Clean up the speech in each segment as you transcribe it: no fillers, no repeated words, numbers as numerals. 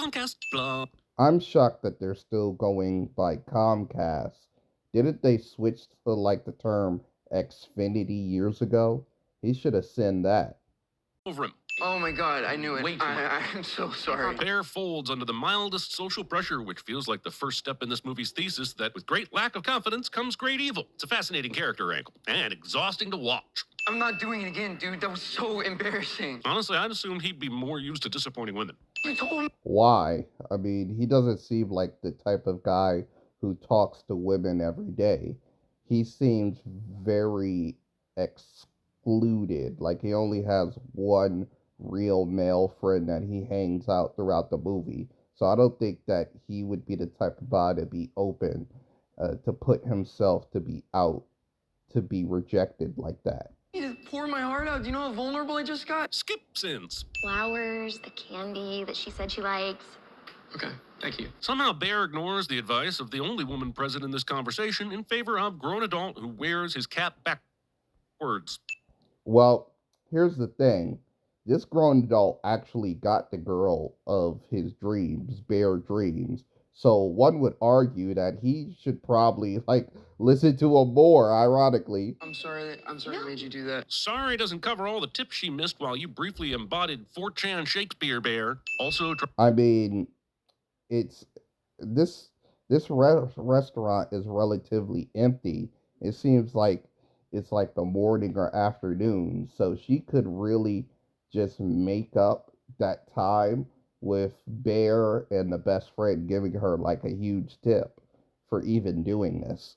Comcast, blah. I'm shocked that they're still going by Comcast. Didn't they switch to like the term Xfinity years ago? He should have sent that. Over him. Oh my god, I knew it. Way too much. I'm so sorry. Bear folds under the mildest social pressure, which feels like the first step in this movie's thesis that with great lack of confidence comes great evil. It's a fascinating character angle and exhausting to watch. I'm not doing it again, dude. That was so embarrassing. Honestly, I'd assumed he'd be more used to disappointing women. You told me. Why? I mean, he doesn't seem like the type of guy who talks to women every day. He seems very excluded. Like he only has one real male friend that he hangs out throughout the movie. So I don't think that he would be the type of guy to be open, to put himself to be out, to be rejected like that. I need to pour my heart out. Do you know how vulnerable I just got? Skip sins. Flowers, the candy that she said she likes. Okay, thank you. Somehow Bear ignores the advice of the only woman present in this conversation in favor of grown adult who wears his cap backwards. Well, here's the thing. This grown adult actually got the girl of his dreams, Bear Dreams. So one would argue that he should probably like listen to him more, ironically. I'm sorry I made you do that. Sorry doesn't cover all the tips she missed while you briefly embodied 4chan Shakespeare, Bear. Also, I mean, it's this restaurant is relatively empty. It seems like it's like the morning or afternoon, so she could really just make up that time with Bear and the best friend giving her like a huge tip for even doing this.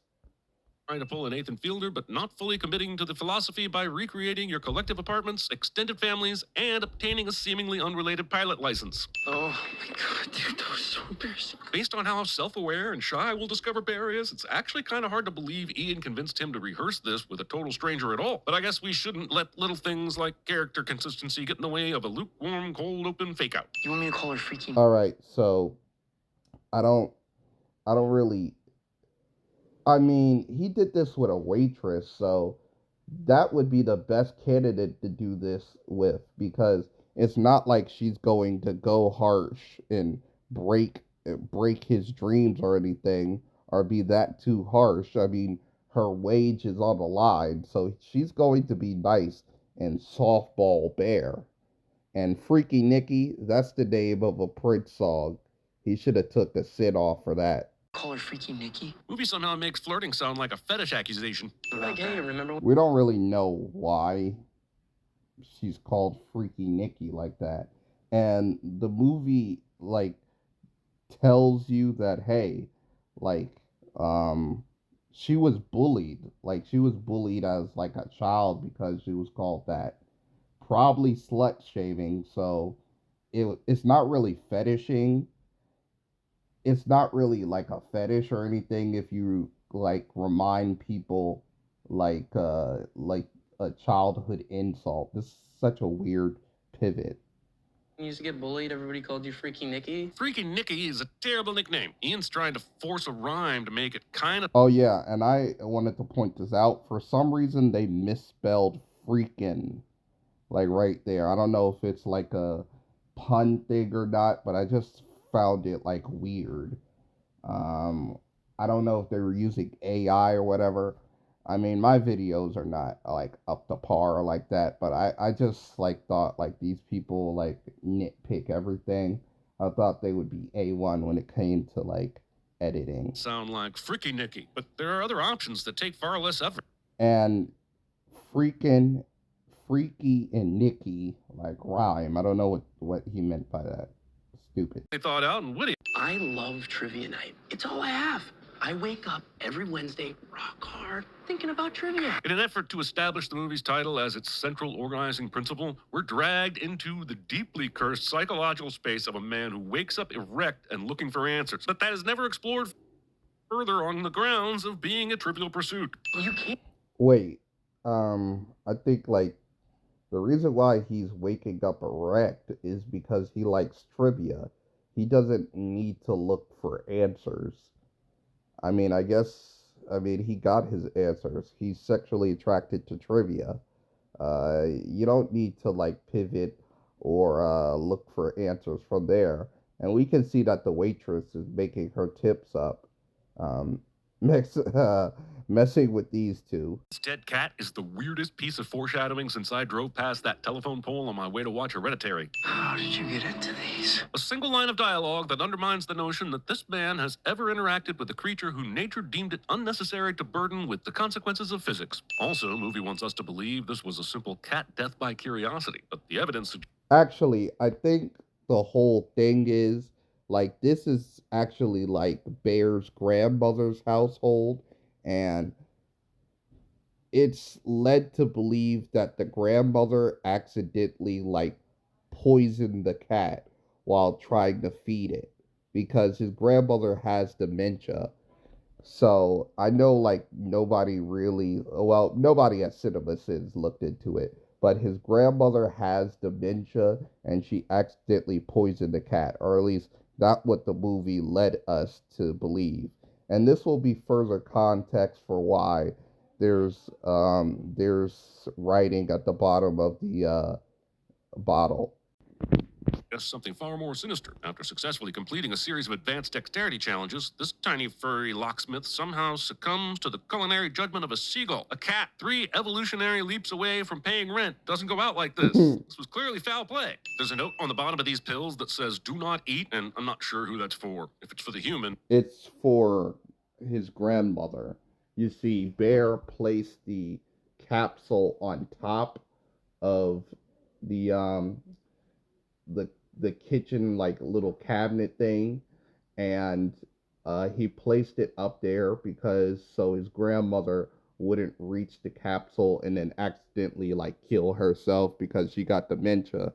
trying to pull a Nathan Fielder, but not fully committing to the philosophy by recreating your collective apartments, extended families, and obtaining a seemingly unrelated pilot license. Oh my god, dude, that was so embarrassing. Based on how self-aware and shy we'll discover Bear is, it's actually kind of hard to believe Ian convinced him to rehearse this with a total stranger at all. But I guess we shouldn't let little things like character consistency get in the way of a lukewarm, cold open fake-out. You want me to call her freaky? All right, so I don't really. I mean, he did this with a waitress, so that would be the best candidate to do this with because it's not like she's going to go harsh and break his dreams or anything or be that too harsh. I mean, her wage is on the line, so she's going to be nice and softball Bear. And Freaky Nicky, that's the name of a Prince song. He should have took a sit off for that. Call her Freaky Nicky? Movie somehow makes flirting sound like a fetish accusation. Like, hey, remember? We don't really know why she's called Freaky Nicky like that. And the movie, like, tells you that, hey, like, she was bullied. Like, she was bullied as, like, a child because she was called that. Probably slut shaming, so it's not really fetishing. It's not really like a fetish or anything if you like remind people like a childhood insult. This is such a weird pivot. You used to get bullied, everybody called you Freaky Nicky? Freaky Nicky is a terrible nickname. Ian's trying to force a rhyme to make it kind of... Oh yeah, and I wanted to point this out. For some reason they misspelled freaking like right there. I don't know if it's like a pun thing or not, but I just found it like weird. I don't know if they were using AI or whatever. I mean, my videos are not like up to par like that, but I just like thought like these people like nitpick everything. I thought they would be A1 when it came to like editing. Sound like Freaky Nicky, but there are other options that take far less effort. And freaking freaky and Nicky like rhyme. I don't know what he meant by that. Stupid. They thought out and witty. I love trivia night. It's all I have. I wake up every Wednesday rock hard thinking about trivia. In an effort to establish the movie's title as its central organizing principle, we're dragged into the deeply cursed psychological space of a man who wakes up erect and looking for answers, but that is never explored further on the grounds of being a trivial pursuit. You can't. Wait, I think like the reason why he's waking up erect is because he likes trivia. He doesn't need to look for answers. I mean, he got his answers. He's sexually attracted to trivia. You don't need to like pivot or look for answers from there. And we can see that the waitress is making her tips up, um, mix, messing with these two. This dead cat is the weirdest piece of foreshadowing since I drove past that telephone pole on my way to watch Hereditary. How did you get into these? A single line of dialogue that undermines the notion that this man has ever interacted with a creature who nature deemed it unnecessary to burden with the consequences of physics. Also, movie wants us to believe this was a simple cat death by curiosity, but the evidence. Actually, I think the whole thing is like this is actually like Bear's grandmother's household, and it's led to believe that the grandmother accidentally like poisoned the cat while trying to feed it because his grandmother has dementia. So I know like nobody really, well, nobody at CinemaSins looked into it, but his grandmother has dementia and she accidentally poisoned the cat, or at least that's what the movie led us to believe. And this will be further context for why there's writing at the bottom of the bottle. Just something far more sinister. After successfully completing a series of advanced dexterity challenges, this tiny furry locksmith somehow succumbs to the culinary judgment of a seagull. A cat 3 evolutionary leaps away from paying rent doesn't go out like this. This was clearly foul play. There's a note on the bottom of these pills that says do not eat, and I'm not sure who that's for. If it's for the human. It's for his grandmother. You see, Bear placed the capsule on top of the um the the kitchen like little cabinet thing, and he placed it up there because so his grandmother wouldn't reach the capsule and then accidentally like kill herself because she got dementia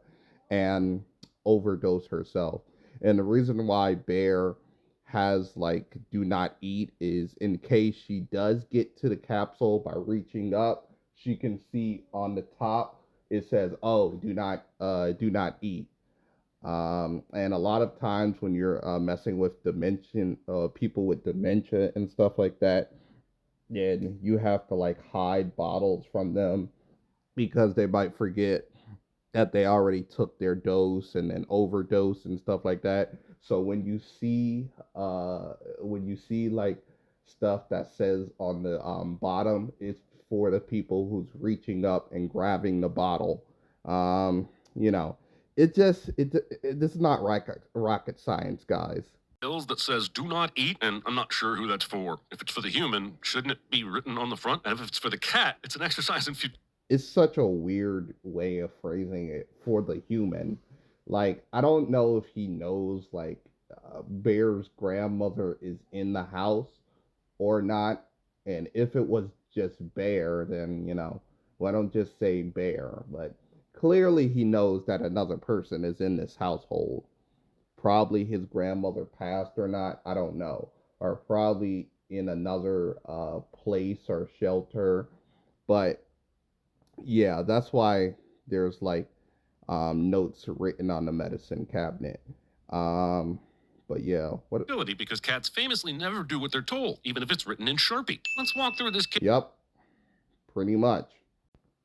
and overdose herself. And the reason why Bear has like do not eat is in case she does get to the capsule by reaching up, she can see on the top it says, "Oh, do not eat." And a lot of times when you're messing with dementia, people with dementia and stuff like that, then you have to like hide bottles from them because they might forget that they already took their dose and then overdose and stuff like that. So when you see like stuff that says on the bottom, it's for the people who's reaching up and grabbing the bottle. You know, this is not rocket science, guys. Pills that says do not eat, and I'm not sure who that's for. If it's for the human, shouldn't it be written on the front? And if it's for the cat, it's an exercise in futility. It's such a weird way of phrasing it for the human. Like, I don't know if he knows, like, Bear's grandmother is in the house or not. And if it was just Bear, then, why don't just say Bear? But clearly he knows that another person is in this household. Probably his grandmother passed or not, I don't know. Or probably in another place or shelter. But yeah, that's why there's like notes written on the medicine cabinet. But yeah, what? Because cats famously never do what they're told, even if it's written in Sharpie. Let's walk through this kit. Yep, pretty much.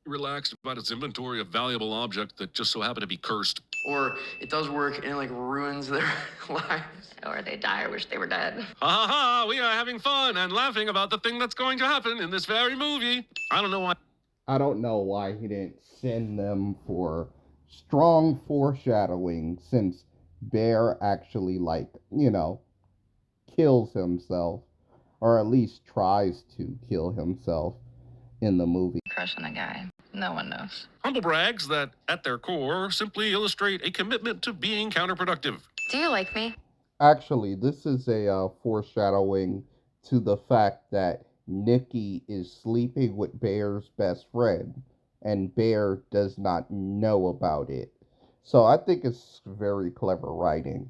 Relaxed about its inventory of valuable objects that just so happen to be cursed. Or it does work and it like ruins their lives. Or they die or wish they were dead. Ha ha ha! We are having fun and laughing about the thing that's going to happen in this very movie. I don't know why He didn't send them for strong foreshadowing, since Bear actually, like, kills himself, or at least tries to kill himself in the movie. Crush on a guy. No one knows. Humble brags that, at their core, simply illustrate a commitment to being counterproductive. Do you like me? Actually, this is a foreshadowing to the fact that Nikki is sleeping with Bear's best friend, and Bear does not know about it. So I think it's very clever writing.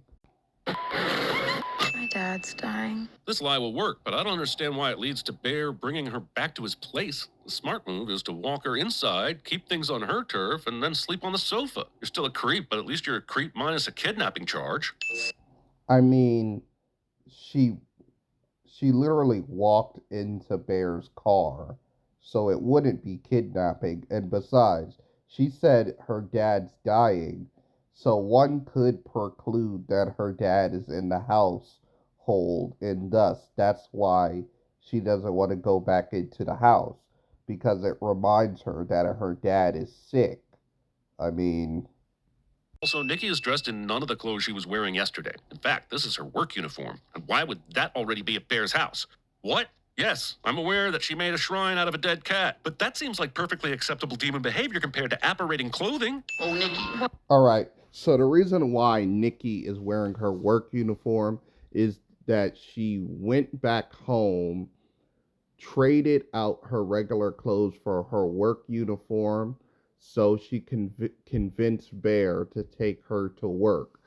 My dad's dying. This lie will work, but I don't understand why it leads to Bear bringing her back to his place. The smart move is to walk her inside, keep things on her turf, and then sleep on the sofa. You're still a creep, but at least you're a creep minus a kidnapping charge. I mean, she literally walked into Bear's car, so it wouldn't be kidnapping. And besides, she said her dad's dying, So one could preclude that her dad is in the household, and thus that's why she doesn't want to go back into the house because it reminds her that her dad is sick. I mean, Also, Nikki is dressed in none of the clothes she was wearing yesterday. In fact, this is her work uniform. And why would that already be at Bear's house? What? Yes, I'm aware that she made a shrine out of a dead cat, but that seems like perfectly acceptable demon behavior compared to apparating clothing. Oh, Nikki. all right. So the reason why Nikki is wearing her work uniform is that she went back home, traded out her regular clothes for her work uniform so she can convince Bear to take her to work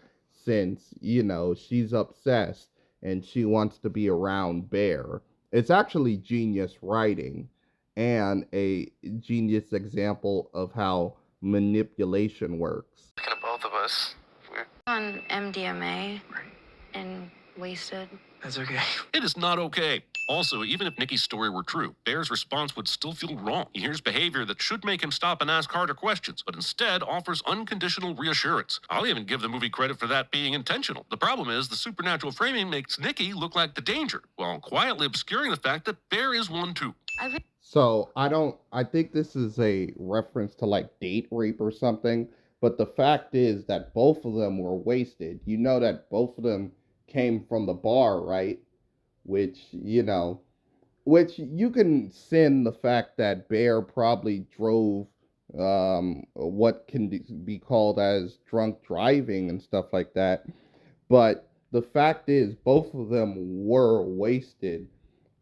since, she's obsessed and she wants to be around Bear. It's actually genius writing and a genius example of how manipulation works. Thinking of both of us. We're... On MDMA and wasted. That's okay. It is not okay. Also, even if Nikki's story were true, Bear's response would still feel wrong. He hears behavior that should make him stop and ask harder questions, but instead offers unconditional reassurance. I'll even give the movie credit for that being intentional. The problem is the supernatural framing makes Nikki look like the danger, while quietly obscuring the fact that Bear is one too. So I think this is a reference to like date rape or something, but the fact is that both of them were wasted. You know that both of them came from the bar, right? Which, which you can sin the fact that Bear probably drove what can be called as drunk driving and stuff like that. But the fact is, both of them were wasted,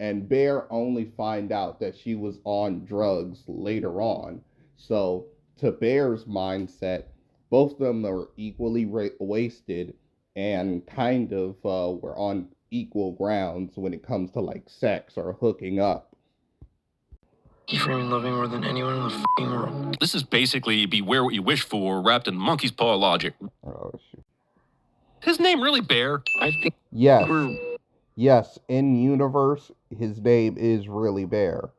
and Bear only find out that she was on drugs later on. So, to Bear's mindset, both of them are equally wasted and kind of were on equal grounds when it comes to like sex or hooking up. You framing love me more than anyone in the f***ing world. This is basically beware what you wish for wrapped in monkey's paw logic. Oh, shoot. His name really Bear? I think Yes. we're... Yes, in universe, his name is really Bear.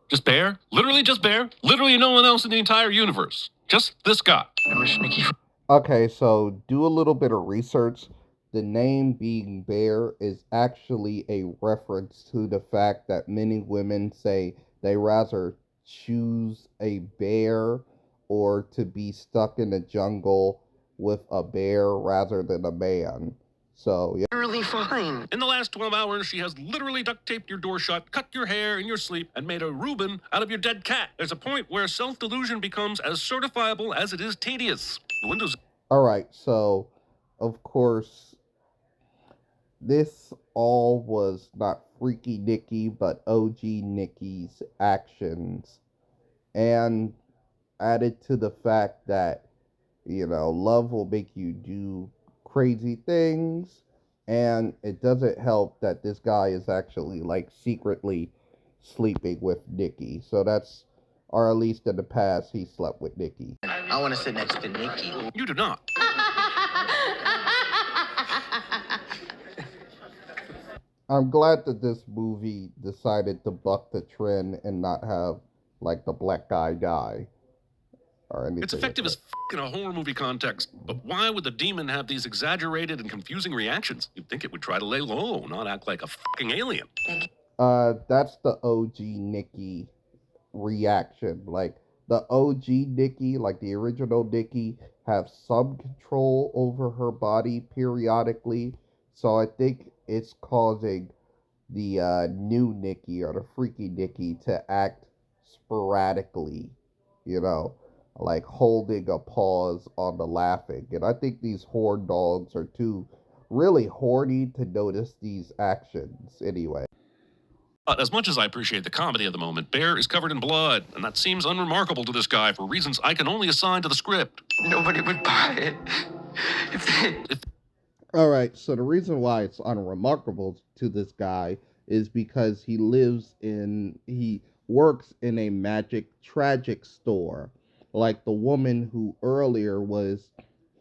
Just Bear? Literally just Bear? Literally no one else in the entire universe. Just this guy. I wish Nikki... Okay, so do a little bit of research. The name being Bear is actually a reference to the fact that many women say they rather choose a bear or to be stuck in the jungle with a bear rather than a man. So, yeah. Literally fine. In the last 12 hours, she has literally duct taped your door shut, cut your hair in your sleep, and made a Reuben out of your dead cat. There's a point where self-delusion becomes as certifiable as it is tedious. The windows... Alright, so, of course, this all was not Freaky Nikki, but OG Nikki's actions. And added to the fact that, love will make you do crazy things. And it doesn't help that this guy is actually, like, secretly sleeping with Nikki. So that's, or at least in the past, he slept with Nikki. I want to sit next to Nikki. You do not. I'm glad that this movie decided to buck the trend and not have, like, the black guy die. Or anything. It's effective as in a horror movie context, but why would the demon have these exaggerated and confusing reactions? You'd think it would try to lay low, not act like a fucking alien. That's the OG Nikki reaction. Like, the OG Nikki, like the original Nikki, have some control over her body periodically. So I think it's causing the new Nikki or the freaky Nikki to act sporadically, like holding a pause on the laughing. And I think these horn dogs are too really horny to notice these actions anyway. But as much as I appreciate the comedy of the moment, Bear is covered in blood, and that seems unremarkable to this guy for reasons I can only assign to the script. Nobody would buy it. If Alright, so the reason why it's unremarkable to this guy is because he works in a tragic store. Like the woman who earlier was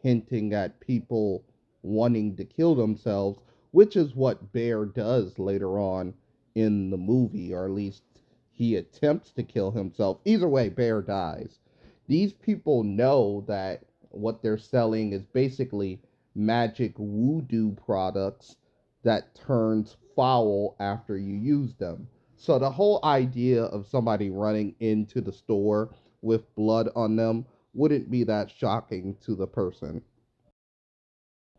hinting at people wanting to kill themselves, which is what Bear does later on in the movie, or at least he attempts to kill himself. Either way, Bear dies. These people know that what they're selling is basically magic voodoo products that turns foul after you use them. So the whole idea of somebody running into the store with blood on them wouldn't be that shocking to the person.